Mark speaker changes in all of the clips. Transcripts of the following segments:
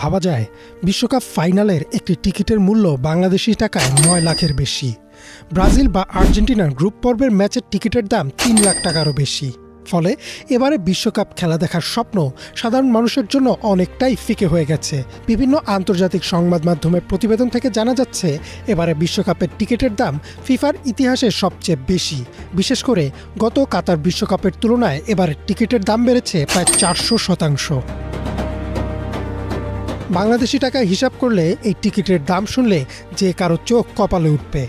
Speaker 1: ভাবা যায় বিশ্বকাপ ফাইনালের একটি টিকিটের মূল্য বাংলাদেশি টাকায় ৯ লাখের বেশি। ব্রাজিল বা আর্জেন্টিনার গ্রুপ পর্বের ম্যাচের টিকিটের দাম ৩ লাখ টাকারও বেশি। ফলে এবারে বিশ্বকাপ খেলা দেখার স্বপ্ন সাধারণ মানুষের জন্য অনেকটাই ফিকে হয়ে গেছে। বিভিন্ন আন্তর্জাতিক সংবাদ মাধ্যমের প্রতিবেদন থেকে জানা যাচ্ছে এবারে বিশ্বকাপের টিকিটের দাম ফিফার ইতিহাসে সবচেয়ে বেশি। বিশেষ করে গত কাতার বিশ্বকাপের তুলনায় এবারে টিকিটের দাম বেড়েছে প্রায় ৪০০%। বাংলাদেশি টাকায় হিসাব করলে এই টিকিটের দাম শুনলে যে কারো চোখ কপালে উঠবে।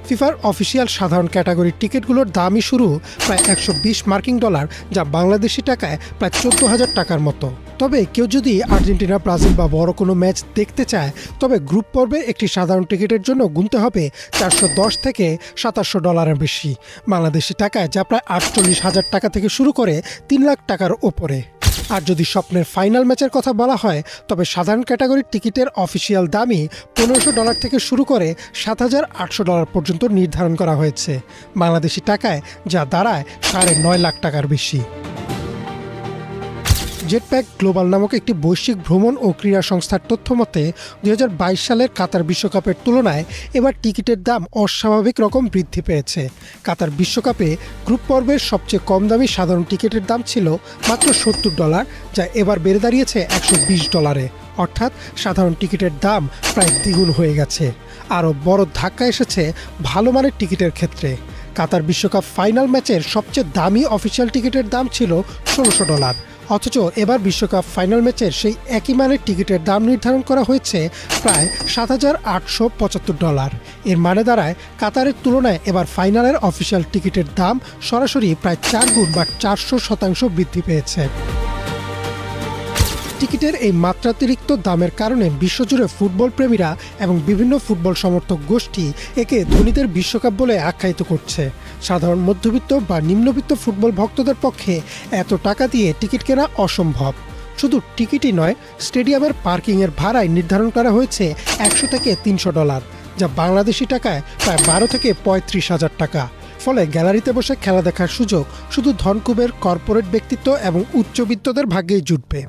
Speaker 1: ফিফার অফিসিয়াল সাধারণ ক্যাটাগরির টিকিটগুলোর দামই শুরু প্রায় $120, যা বাংলাদেশি টাকায় প্রায় ১৪,০০০ টাকার মতো। তবে কেউ যদি আর্জেন্টিনা, ব্রাজিল বা বড় কোনো ম্যাচ দেখতে চায় তবে গ্রুপ পর্বে একটি সাধারণ টিকিটের জন্য গুনতে হবে $410 থেকে $২৭০০ বেশি বাংলাদেশি টাকায়, যা প্রায় ৪৮,০০০ টাকা থেকে শুরু করে ৩ লাখ টাকার ওপরে। আর যদি স্বপ্নের ফাইনাল ম্যাচের কথা বলা হয় তবে সাধারণ ক্যাটাগরির টিকিটের অফিসিয়াল দামই $১৫০০ থেকে শুরু করে $৭,৮০০ পর্যন্ত নির্ধারণ করা হয়েছে বাংলাদেশি টাকায়, যা দাঁড়ায় $৯.৫ লাখ টাকার বেশি। জেটপ্যাক গ্লোবাল নামক একটি বৈশ্বিক ভ্রমণ ও ক্রীড়া সংস্থার তথ্য মতে ২০২২ সালের কাতার বিশ্বকাপের তুলনায় এবার টিকিটের দাম অস্বাভাবিক রকম বৃদ্ধি পেয়েছে। কাতার বিশ্বকাপে গ্রুপ পর্বের সবচেয়ে কম দামি সাধারণ টিকিটের দাম ছিল মাত্র $৭০, যা এবার বেড়ে দাঁড়িয়েছে $১২০। অর্থাৎ সাধারণ টিকিটের দাম প্রায় দ্বিগুণ হয়ে গেছে। আরও বড় ধাক্কা এসেছে ভালো মানের টিকিটের ক্ষেত্রে। কাতার বিশ্বকাপ ফাইনাল ম্যাচের সবচেয়ে দামি অফিসিয়াল টিকিটের দাম ছিল $১৬০০। অথচ এবার বিশ্বকাপ ফাইনাল ম্যাচের সেই একই মানের টিকিটের দাম নির্ধারণ করা হয়েছে প্রায় $৭,৮৭৫। এর মানে দাঁড়ায় কাতারের তুলনায় এবার ফাইনালের অফিসিয়াল টিকিটের দাম সরাসরি প্রায় ৪ গুণ বা ৪০০% বৃদ্ধি পেয়েছে। টিকিটের এই মাত্রাতিরিক্ত দামের কারণে বিশ্বজুড়ে ফুটবল প্রেমীরা এবং বিভিন্ন ফুটবল সমর্থক গোষ্ঠী একে ধনীদের বিশ্বকাপ বলে আখ্যায়িত করছে। সাধারণ মধ্যবিত্ত বা নিম্নবিত্ত ফুটবল ভক্তদের পক্ষে এত টাকা দিয়ে টিকিট কেনা অসম্ভব। শুধু টিকিটই নয়, স্টেডিয়ামের পার্কিংয়ের ভাড়ায় নির্ধারণ করা হয়েছে $১০০ থেকে $৩০০, যা বাংলাদেশি টাকায় প্রায় ১২ থেকে ৩৫,০০০ টাকা। ফলে গ্যালারিতে বসে খেলা দেখার সুযোগ শুধু ধনকুবের, কর্পোরেট ব্যক্তিত্ব এবং উচ্চবিত্তদের ভাগ্যেই জুটবে।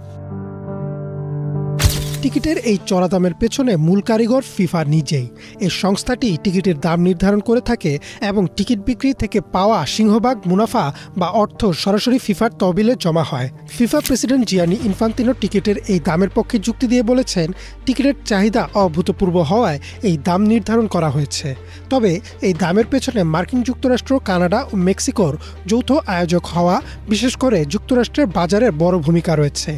Speaker 1: টিকিটের এই চড়া দামের পেছনে মূল কারিগর ফিফা নিজেই। এই সংস্থাটি টিকিটের দাম নির্ধারণ করে থাকে এবং টিকিট বিক্রি থেকে পাওয়া সিংহভাগ মুনাফা বা অর্থ সরাসরি ফিফার তহবিলে জমা হয়। ফিফা প্রেসিডেন্ট জিয়ানি ইনফান্তিনো টিকিটের এই দামের পক্ষে যুক্তি দিয়ে বলেছেন, টিকিটের চাহিদা অভূতপূর্ব হওয়ায় এই দাম নির্ধারণ করা হয়েছে। তবে এই দামের পেছনে মার্কিন যুক্তরাষ্ট্র, কানাডা ও মেক্সিকোর যৌথ আয়োজক হওয়া, বিশেষ করে যুক্তরাষ্ট্রের বাজারের বড় ভূমিকা রয়েছে।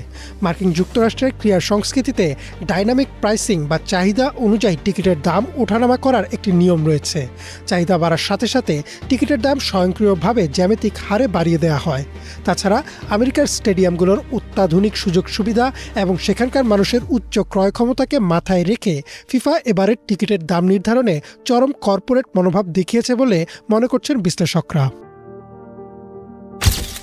Speaker 1: মার্কিন যুক্তরাষ্ট্রের ক্রীড়া সংস্কৃতিতে ডাইনামিক প্রাইসিং বা চাহিদা অনুযায়ী টিকিটের দাম ওঠানামা করার একটি নিয়ম রয়েছে। চাহিদা বাড়ার সাথে সাথে টিকিটের দাম স্বয়ংক্রিয়ভাবে জ্যামিতিক হারে বাড়িয়ে দেওয়া হয়। তাছাড়া আমেরিকার স্টেডিয়ামগুলোর অত্যাধুনিক সুযোগ সুবিধা এবং সেখানকার মানুষের উচ্চ ক্রয় ক্ষমতাকে মাথায় রেখে ফিফা এবারের টিকিটের দাম নির্ধারণে চরম কর্পোরেট মনোভাব দেখিয়েছে বলে মনে করছেন বিশ্লেষকরা।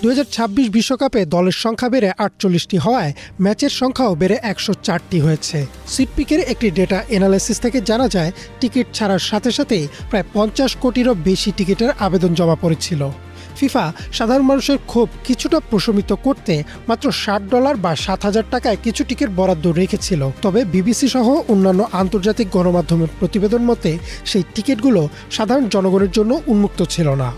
Speaker 1: ২০২৬ বিশ্বকাপে দলের সংখ্যা বেড়ে ৪৮টি হওয়ায় ম্যাচের সংখ্যাও বেড়ে ১০৪টি হয়েছে। সিটপিকের একটি ডেটা অ্যানালাইসিস থেকে জানা যায়, টিকিট ছাড়ার সাথে সাথেই প্রায় ৫০ কোটিরও বেশি টিকিটের আবেদন জমা পড়েছিল। ফিফা সাধারণ মানুষের ক্ষোভ কিছুটা প্রশমিত করতে মাত্র $৬০ বা ৭,০০০ টাকায় কিছু টিকিট বরাদ্দ রেখেছিল। তবে বিবিসি সহ অন্যান্য আন্তর্জাতিক গণমাধ্যমের প্রতিবেদন মতে সেই টিকিটগুলো সাধারণ জনগণের জন্য উন্মুক্ত ছিল না।